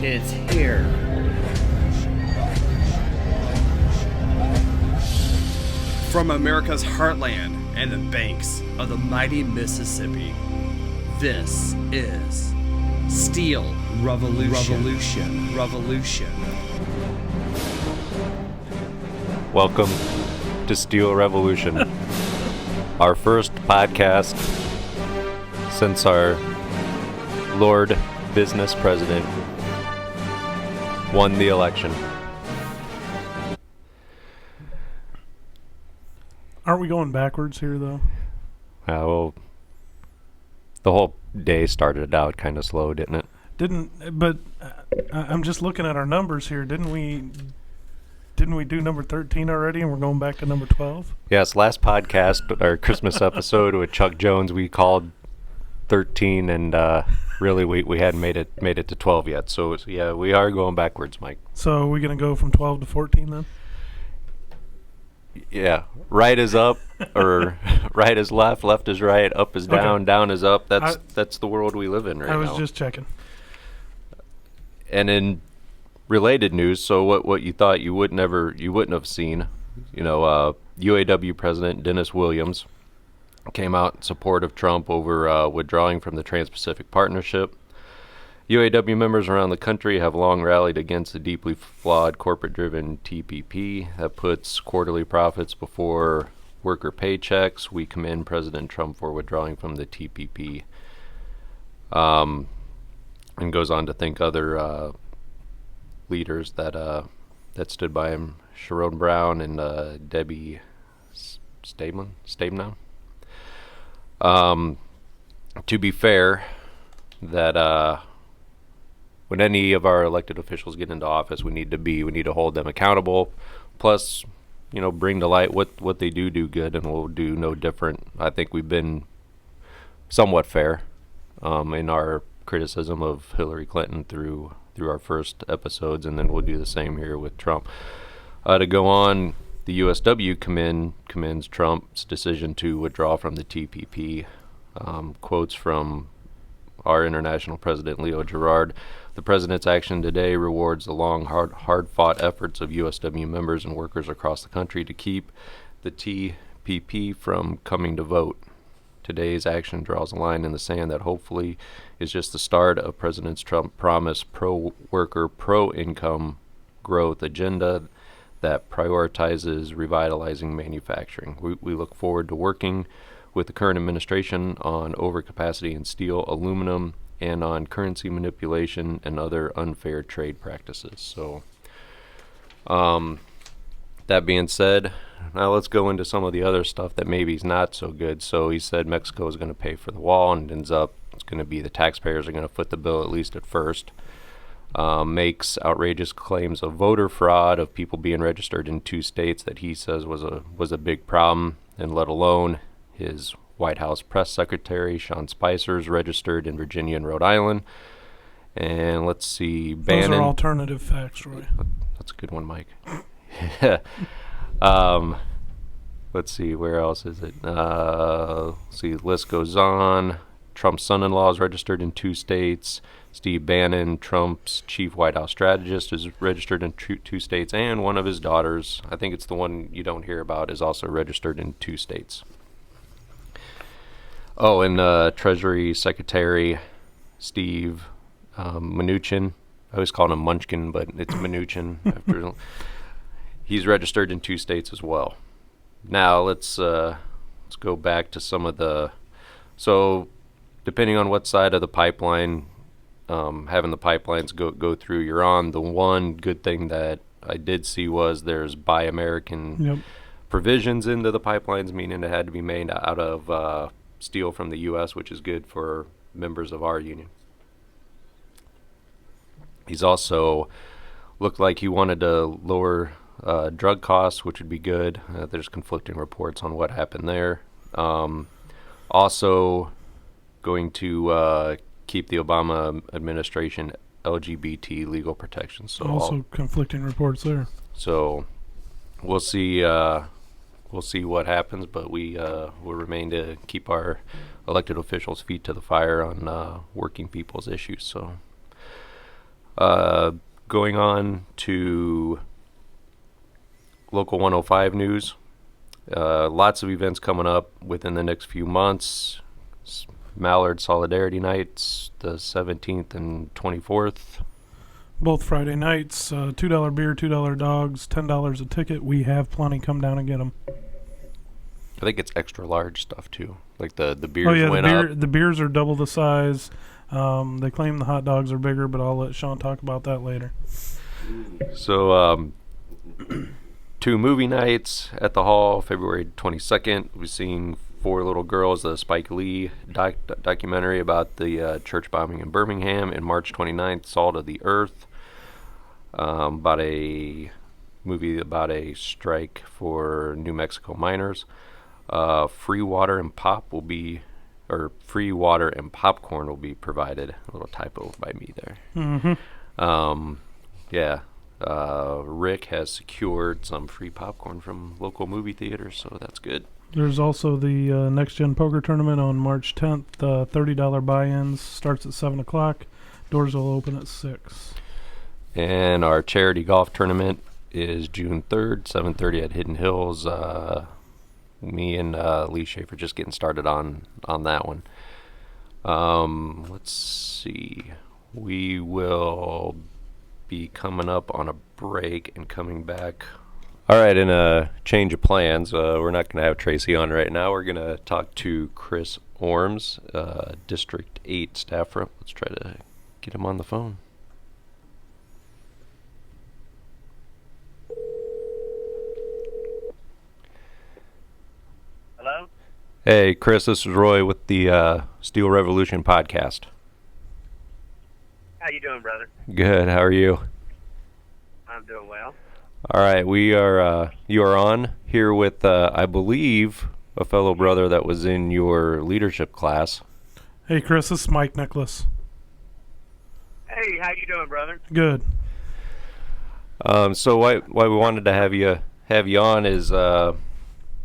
It's here. From America's heartland and the banks of the mighty Mississippi, this is Steel Revolution. Welcome to Steel Revolution, our first podcast since our Lord Business President won the election. Aren't we going backwards here, though? Well, the whole day started out kind of slow, didn't it? I'm just looking at our numbers here. Didn't we do number 13 already, and we're going back to number 12? Yes, last podcast, our Christmas episode with Chuck Jones, we called 13, and really we hadn't made it to 12 yet. So yeah, we are going backwards, Mike. So are we going to go from 12 to 14 then? Yeah, right is up, or right is left, left is right, up is down, Okay. down is up. That's the world we live in right now. I was just checking. And in related news, so what you thought you wouldn't have seen, UAW President Dennis Williams came out in support of Trump over withdrawing from the Trans-Pacific Partnership. UAW members around the country have long rallied against the deeply flawed corporate-driven TPP that puts quarterly profits before worker paychecks. We commend President Trump for withdrawing from the TPP. And goes on to thank other leaders that stood by him, Sherrod Brown and Debbie Stabenow. To be fair, that when any of our elected officials get into office, we need to hold them accountable. Plus, bring to light what they do good, and we'll do no different. I think we've been somewhat fair in our criticism of Hillary Clinton through our first episodes, and then we'll do the same here with Trump. To go on, the USW commends Trump's decision to withdraw from the TPP. Quotes from our international president, Leo Gerard: "The president's action today rewards the long, hard-fought efforts of USW members and workers across the country to keep the TPP from coming to vote. Today's action draws a line in the sand that hopefully is just the start of President Trump's promised pro-worker, pro-income growth agenda that prioritizes revitalizing manufacturing. We look forward to working with the current administration on overcapacity in steel, aluminum, and on currency manipulation and other unfair trade practices." So, that being said, now let's go into some of the other stuff that maybe is not so good. So he said Mexico is going to pay for the wall, and it ends up it's going to be the taxpayers are going to foot the bill, at least at first. Makes outrageous claims of voter fraud, of people being registered in 2 states that he says was a big problem, and let alone his White House press secretary, Sean Spicer, is registered in Virginia and Rhode Island. And let's see, Bannon. Those are alternative facts, Roy. That's a good one, Mike. Let's see, where else is it? See, the list goes on. Trump's son-in-law is registered in 2 states. Steve Bannon, Trump's chief White House strategist, is registered in 2 states. And one of his daughters, I think it's the one you don't hear about, is also registered in 2 states. Oh, and Treasury Secretary Steve Mnuchin. I always call him Munchkin, but it's Mnuchin. He's registered in 2 states as well. Now let's go back to some of the. So, depending on what side of the pipeline, having the pipelines go through, you're on. The one good thing that I did see was there's Buy American provisions into the pipelines, meaning it had to be made out of steel from the U.S., which is good for members of our union. He's also looked like he wanted to lower drug costs, which would be good. There's conflicting reports on what happened there. Also going to keep the Obama administration LGBT legal protections. So also conflicting reports there. So we'll see. We'll see what happens, but we will remain to keep our elected officials' feet to the fire on working people's issues. So going on to Local 105 news. Lots of events coming up within the next few months. Mallard Solidarity Nights, the 17th and 24th. Both Friday nights, $2 beer, $2 dogs, $10 a ticket. We have plenty. Come down and get them. I think it's extra large stuff too. Like the beers Oh yeah, went up. the beers are double the size. They claim the hot dogs are bigger, but I'll let Sean talk about that later. So 2 movie nights at the hall, February 22nd. We've seen Four Little Girls, the Spike Lee documentary about the church bombing in Birmingham, and March 29th, Salt of the Earth, about a movie about a strike for New Mexico miners. Free water and free water and popcorn will be provided. A little typo by me there. Mm-hmm. Rick has secured some free popcorn from local movie theaters, so that's good. There's also the Next Gen Poker Tournament on March 10th. $30 buy-ins, starts at 7 o'clock. Doors will open at 6. And our charity golf tournament is June 3rd, 7:30 at Hidden Hills. Me and Lee Schaefer just getting started on that one. Let's see. We will be coming up on a break and coming back. All right, in a change of plans, we're not going to have Tracy on right now. We're going to talk to Chris Orms, District 8 staff rep. Let's try to get him on the phone. Hello? Hey, Chris, this is Roy with the Steel Revolution podcast. How you doing, brother? Good, how are you? I'm doing well. All right, we are. You are on here with, I believe, a fellow brother that was in your leadership class. Hey, Chris, this is Mike Nicholas. Hey, how you doing, brother? Good. So why we wanted to have you on is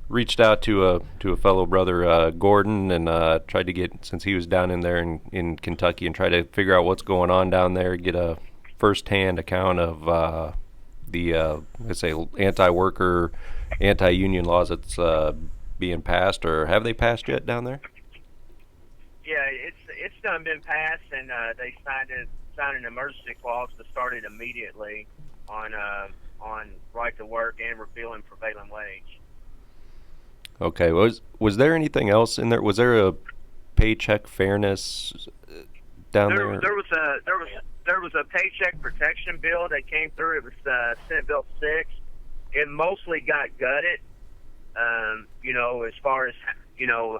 reached out to a fellow brother, Gordon, and tried to get, since he was down in there in Kentucky, and try to figure out what's going on down there, get a first-hand account of the let's say anti-worker, anti-union laws that's being passed, or have they passed yet down there? Yeah, it's done been passed, and they signed an emergency clause to start it immediately on right to work and repealing prevailing wage. Okay, was there anything else in there? Was there a paycheck fairness down there? There was a paycheck protection bill that came through. It was Senate Bill 6. It mostly got gutted, as far as,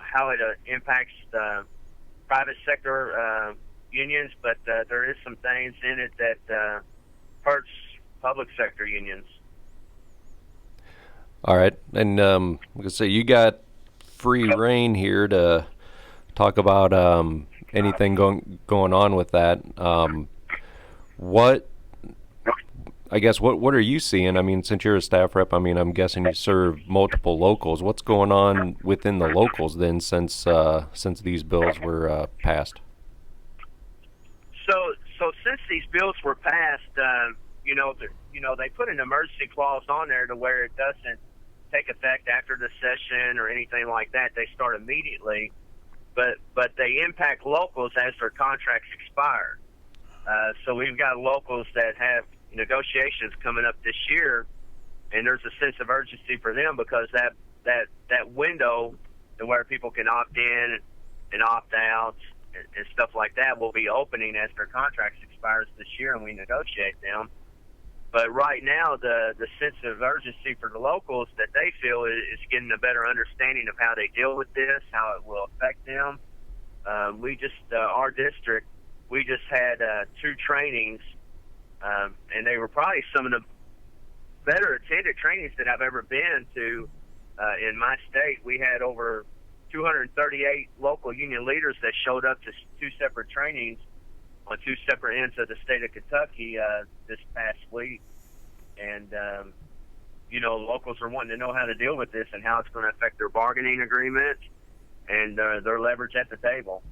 how it impacts the private sector unions, but there is some things in it that hurts public sector unions. All right, and like I say, you got free reign here to talk about anything going on with that. What are you seeing? I mean, since you're a staff rep, I mean, I'm guessing you serve multiple locals. What's going on within the locals then, since these bills were passed? So since these bills were passed, they put an emergency clause on there to where it doesn't take effect after the session or anything like that. They start immediately, but they impact locals as their contracts expire. So we've got locals that have negotiations coming up this year, and there's a sense of urgency for them because that window to where people can opt in and opt out and stuff like that will be opening as their contracts expires this year, and we negotiate them. But right now, the sense of urgency for the locals that they feel is getting a better understanding of how they deal with this, how it will affect them. Our district, we just had 2 trainings, and they were probably some of the better attended trainings that I've ever been to in my state. We had over 238 local union leaders that showed up to 2 separate trainings on 2 separate ends of the state of Kentucky this past week. And, locals are wanting to know how to deal with this and how it's going to affect their bargaining agreement and their leverage at the table.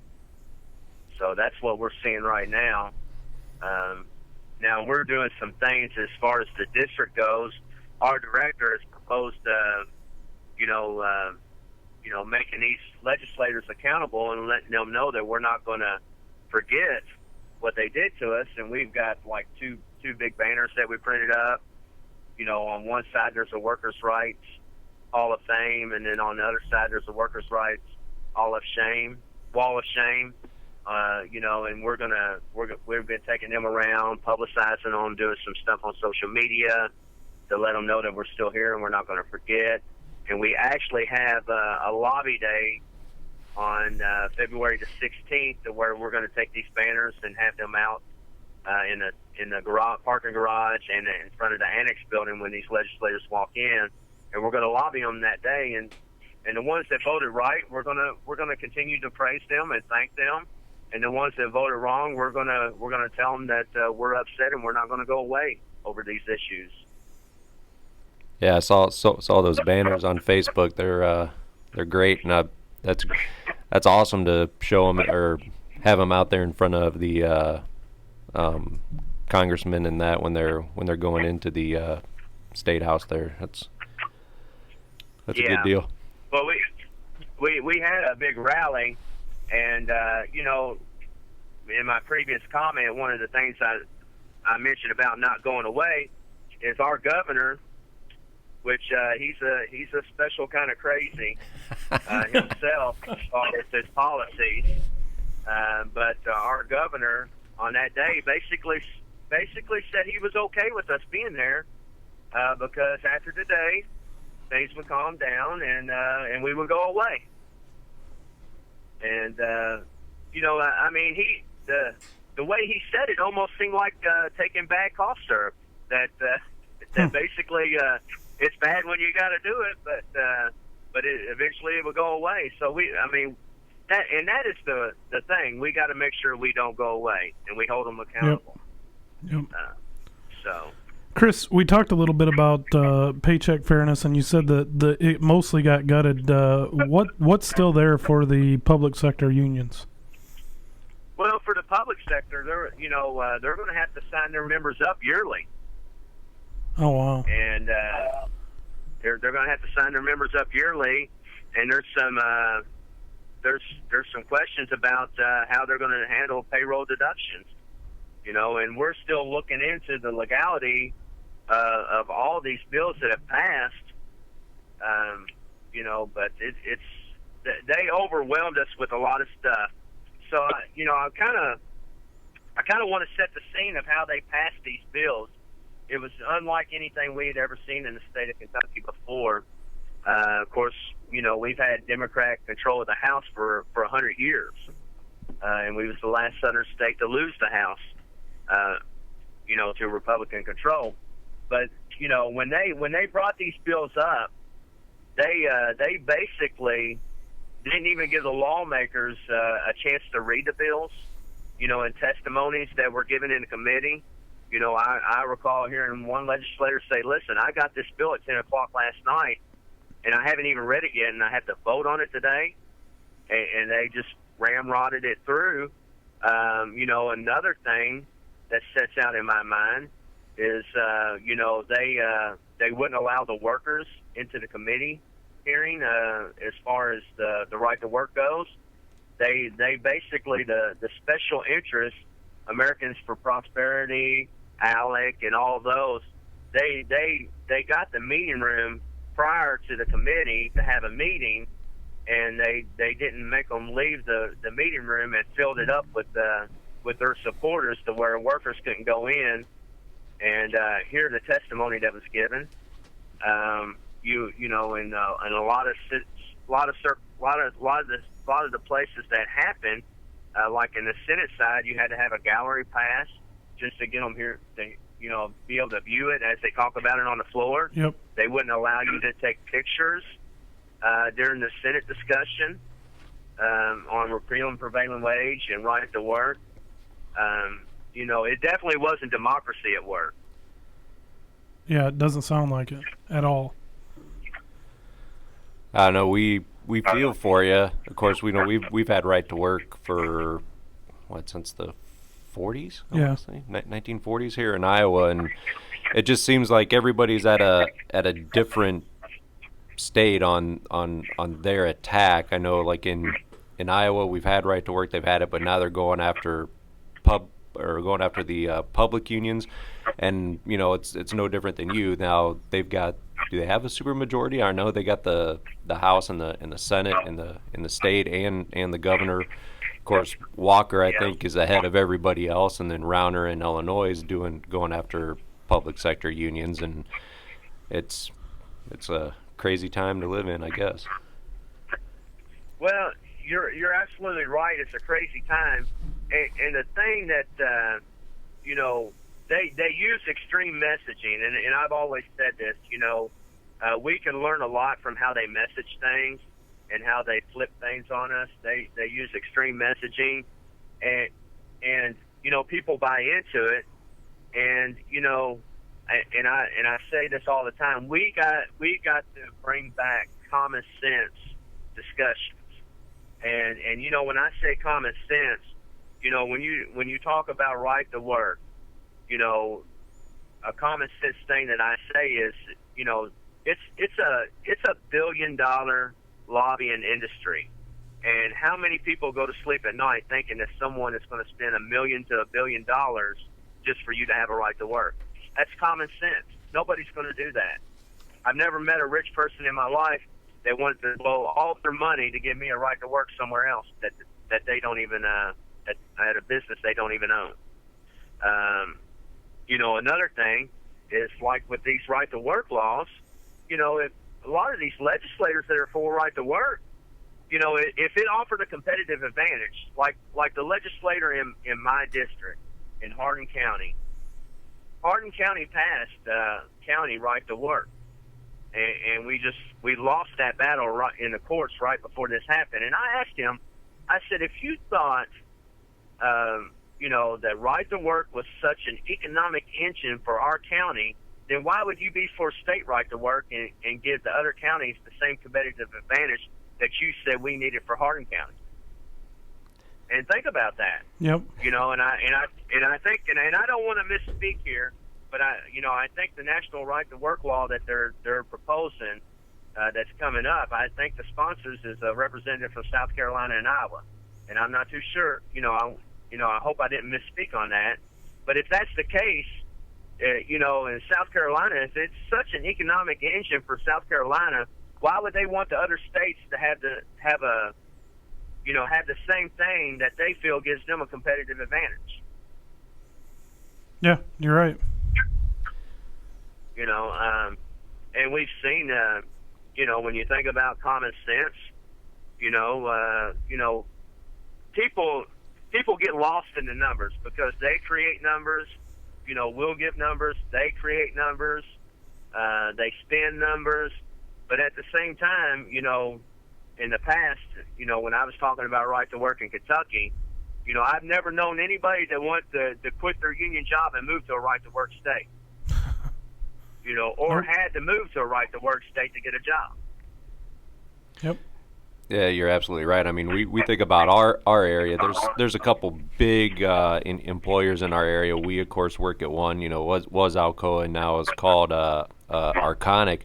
So that's what we're seeing right now. Now we're doing some things as far as the district goes. Our director has proposed, making these legislators accountable and letting them know that we're not going to forget what they did to us. And we've got like two big banners that we printed up. On one side there's a Workers' Rights Hall of Fame, and then on the other side there's a Workers' Rights Wall of Shame. And we've been taking them around, publicizing them, doing some stuff on social media to let them know that we're still here and we're not going to forget. And we actually have a lobby day on February the 16th, where we're going to take these banners and have them out in the parking garage and in front of the annex building when these legislators walk in, and we're going to lobby them that day. And the ones that voted right, we're gonna continue to praise them and thank them. And the ones that voted wrong, we're gonna tell them that we're upset and we're not going to go away over these issues. Yeah, I saw those banners on Facebook. They're great, and that's awesome to show them or have them out there in front of the congressmen and that when they're going into the state house there. That's a good deal. Well, we had a big rally, and in my previous comment, one of the things I mentioned about not going away is our governor, which he's a special kind of crazy himself as far as his policies. But our governor on that day basically said he was okay with us being there because after today things would calm down and we would go away. And I mean, the way he said it almost seemed like taking bad cough syrup. That basically it's bad when you got to do it, but eventually it will go away. So that is the thing. We got to make sure we don't go away and we hold them accountable. Yep. So, Chris, we talked a little bit about paycheck fairness, and you said that it mostly got gutted. What's still there for the public sector unions? Well, for the public sector, they're going to have to sign their members up yearly. Oh wow! And they're going to have to sign their members up yearly, and there's some questions about how they're going to handle payroll deductions. And we're still looking into the legality of all these bills that have passed. But they overwhelmed us with a lot of stuff. So I kind of want to set the scene of how they passed these bills. It was unlike anything we had ever seen in the state of Kentucky before. Of course, we've had Democrat control of the House for 100 years, and we was the last southern state to lose the House, to Republican control. But when they brought these bills up, they basically didn't even give the lawmakers a chance to read the bills, and testimonies that were given in the committee. I recall hearing one legislator say, "Listen, I got this bill at 10 o'clock last night, and I haven't even read it yet, and I have to vote on it today." And they just ramrodded it through. Another thing that sets out in my mind is, they wouldn't allow the workers into the committee hearing as far as the right to work goes. They basically, the special interests, Americans for Prosperity, ALEC, and all of those, they got the meeting room prior to the committee to have a meeting, and they didn't make them leave the meeting room and filled it up with their supporters to where workers couldn't go in and hear the testimony that was given. In a lot of the places that happened, like in the Senate side, you had to have a gallery pass just to get them here to be able to view it as they talk about it on the floor. Yep. They wouldn't allow you to take pictures during the Senate discussion on repealing prevailing wage and right to work. It definitely wasn't democracy at work. Yeah, it doesn't sound like it at all. I know we feel for you. Of course, we know we've had right to work for since the 40s, I Yeah. want to say, 1940s here in Iowa, and it just seems like everybody's at a different state on their attack. I know, like in Iowa, we've had right to work, they've had it, but now they're going after the public unions, and it's no different than you. Now they've got, do they have a supermajority? I know they got the House and the Senate in the state and the governor. Of course, Walker, I think, is ahead of everybody else, and then Rauner in Illinois is going after public sector unions, and it's a crazy time to live in, I guess. Well, you're absolutely right. It's a crazy time, and the thing that they use extreme messaging, and I've always said this. We can learn a lot from how they message things and how they flip things on us. They use extreme messaging, and people buy into it, and I say this all the time. We got to bring back common sense discussions. And when I say common sense, when you talk about right to work, a common sense thing that I say is, it's a $1 billion lobbying industry. And how many people go to sleep at night thinking that someone is going to spend $1 million to $1 billion just for you to have a right to work? That's common sense. Nobody's going to do that. I've never met a rich person in my life that wanted to blow all their money to give me a right to work somewhere else that they don't even at a business they don't even own. Another thing is, like with these right to work laws, if a lot of these legislators that are for right to work, if it offered a competitive advantage, like the legislator in my district in Hardin County passed county right to work. And we lost that battle right in the courts right before this happened. And I asked him, I said, if you thought, that right to work was such an economic engine for our county, then why would you be for state right to work and give the other counties the same competitive advantage that you said we needed for Hardin County? And think about that. Yep. And I think, and I don't want to misspeak here, but I think the national right to work law that they're proposing that's coming up, I think the sponsors is a representative from South Carolina and Iowa, and I'm not too sure. I hope I didn't misspeak on that. But if that's the case, in South Carolina, if it's such an economic engine for South Carolina, why would they want the other states to have the same thing that they feel gives them a competitive advantage? Yeah, you're right. And we've seen, when you think about common sense, people get lost in the numbers because they create numbers. We'll give numbers. They create numbers. They spin numbers. But at the same time, in the past, when I was talking about right to work in Kentucky, I've never known anybody that wanted to quit their union job and move to a right to work state. Or had to move to a right to work state to get a job. Yep. Yeah, you're absolutely right. I mean, we think about our area. There's a couple big employers in our area. We of course work at one. Was Alcoa and now is called Arconic.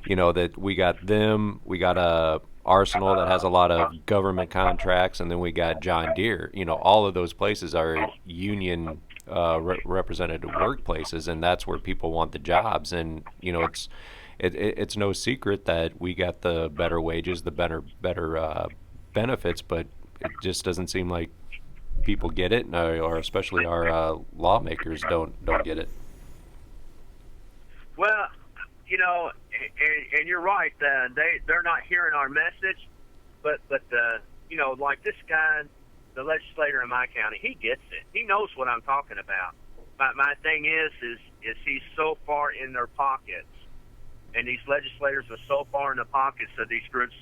That we got them. We got Arsenal that has a lot of government contracts, and then we got John Deere. All of those places are union represented workplaces, and that's where people want the jobs. And it's no secret that we got the better wages, the better benefits, but it just doesn't seem like people get it, or especially our lawmakers don't get it. Well, and you're right. They're not hearing our message, but like this guy, the legislator in my county, he gets it. He knows what I'm talking about. My thing is he's so far in their pockets, and these legislators are so far in the pockets of these groups,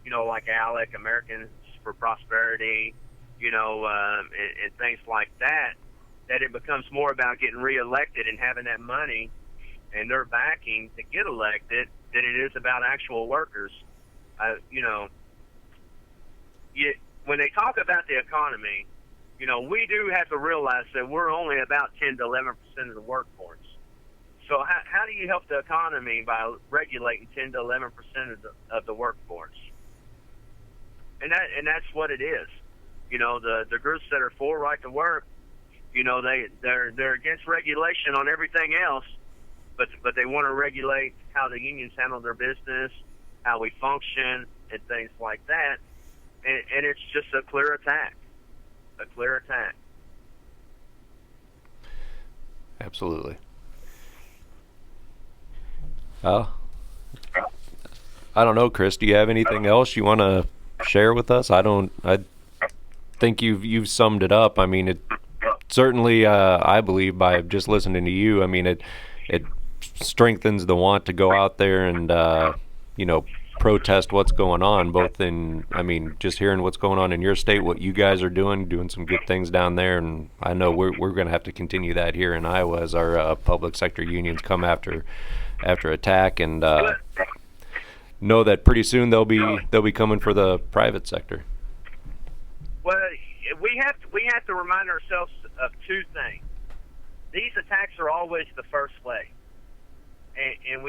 like ALEC, Americans for Prosperity, and things like that it becomes more about getting reelected and having that money and their backing to get elected than it is about actual workers. When they talk about the economy, we do have to realize that we're only about 10 to 11% of the workforce. So how do you help the economy by regulating 10 to 11% of the workforce? And that's what it is. The groups that are for right to work, they're against regulation on everything else, but they want to regulate how the unions handle their business, how we function, and things like that. And it's just a clear attack. Absolutely. Well, I don't know, Chris. Do you have anything else you want to share with us? I think you've summed it up. I mean, it certainly, I believe, by just listening to you, I mean, it strengthens the want to go out there and protest what's going on, both in, I mean, just hearing what's going on in your state, what you guys are doing some good things down there, and I know we're going to have to continue that here in Iowa as our public sector unions come after attack, and know that pretty soon they'll be coming for the private sector. Well, we have to remind ourselves of two things. These attacks are always the first wave. And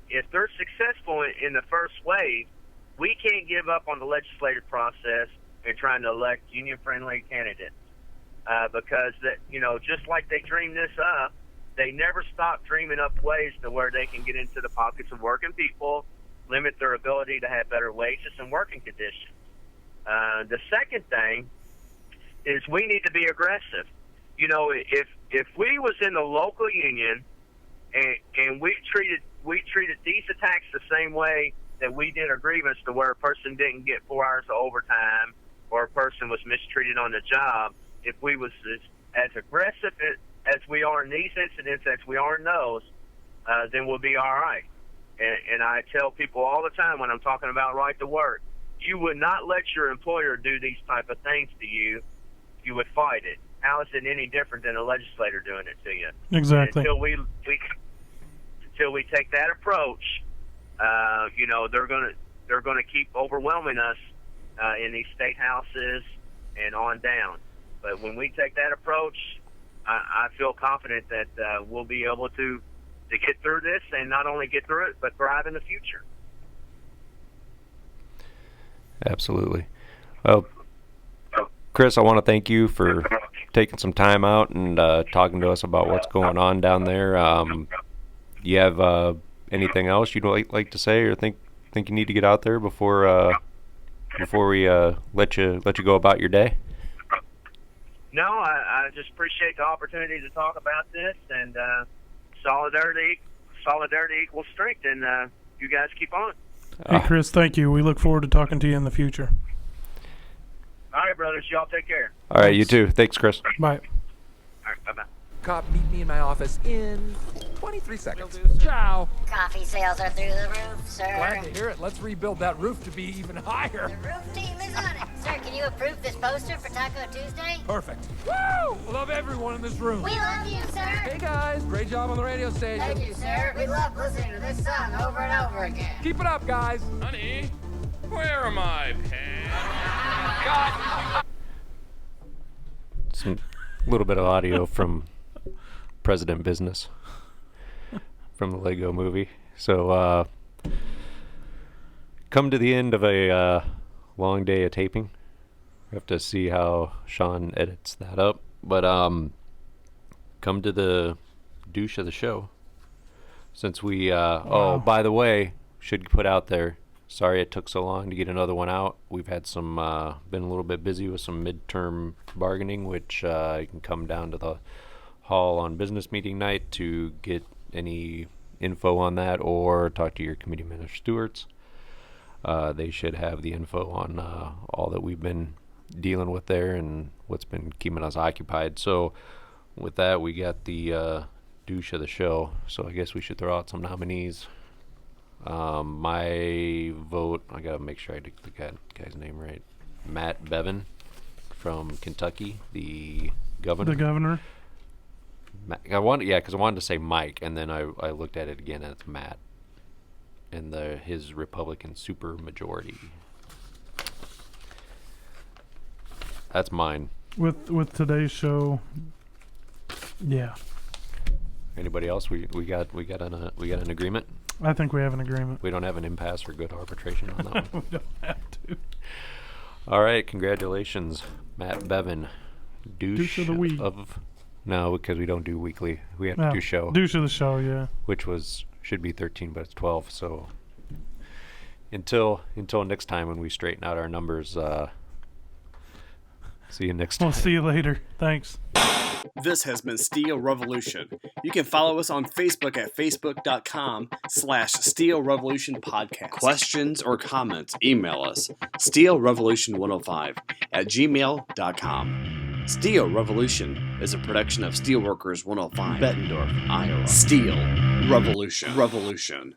if they're successful in the first wave, we can't give up on the legislative process and trying to elect union-friendly candidates, because just like they dreamed this up, they never stop dreaming up ways to where they can get into the pockets of working people, limit their ability to have better wages and working conditions. The second thing is we need to be aggressive. If we was in the local union and we treated these attacks the same way that we did a grievance, to where a person didn't get 4 hours of overtime or a person was mistreated on the job, if we was as aggressive as we are in these incidents as we are in those, then we'll be all right. And I tell people all the time when I'm talking about right to work, you would not let your employer do these type of things to you. You would fight it. How is it any different than a legislator doing it to you? Exactly. And until we take that approach, they're gonna keep overwhelming us in these state houses and on down. But when we take that approach, I feel confident that we'll be able to get through this, and not only get through it, but thrive in the future. Absolutely. Well, Chris, I want to thank you for taking some time out and talking to us about what's going on down there. You have anything else you'd like to say, or think you need to get out there before we let you go about your day? No, I just appreciate the opportunity to talk about this, and solidarity equals strength, and you guys keep on. Hey, Chris, thank you. We look forward to talking to you in the future. All right, brothers. Y'all take care. All right, you too. Thanks, Chris. Bye. All right, bye-bye. Cop, meet me in my office in 23 seconds. Ciao. Coffee sales are through the roof, sir. Glad to hear it. Let's rebuild that roof to be even higher. The roof team is on it. Sir, can you approve this poster for Taco Tuesday? Perfect. Woo! Love everyone in this room. We love you, sir. Hey guys, great job on the radio station. Thank you, sir. We love listening to this song over and over again. Keep it up, guys. Honey, where are my pants? Some little bit of audio from President Business from the Lego Movie. So, come to the end of a long day of taping. We have to see how Sean edits that up. But come to the douche of the show. Since we, oh, by the way, should put out there, sorry it took so long to get another one out. We've had some, been a little bit busy with some midterm bargaining, which you can come down to the hall on business meeting night to get any info on that, or talk to your committee member stewards. They should have the info on all that we've been dealing with there and what's been keeping us occupied. So with that, we got the douche of the show. So I guess we should throw out some nominees. My vote, I gotta make sure I get the guy's name right. Matt Bevin from Kentucky, the governor. The governor. Because I wanted to say Mike, and then I looked at it again, and it's Matt, and his Republican super majority. That's mine. with today's show, yeah, Anybody else? We got an agreement. I think we have an agreement. We don't have an impasse or good arbitration on that one. We don't have to. All right, congratulations, Matt Bevan, douche of the week. No, because we don't do weekly. We have Yeah, to do show, douche of the show, yeah. which should be 13, but it's 12. So until next time when we straighten out our numbers, see you next time. We'll see you later. Thanks. This has been Steel Revolution. You can follow us on Facebook at facebook.com/Steel Revolution Podcast. Questions or comments, email us steelrevolution105@gmail.com. Steel Revolution is a production of Steelworkers 105, Bettendorf, Iowa. Steel Revolution.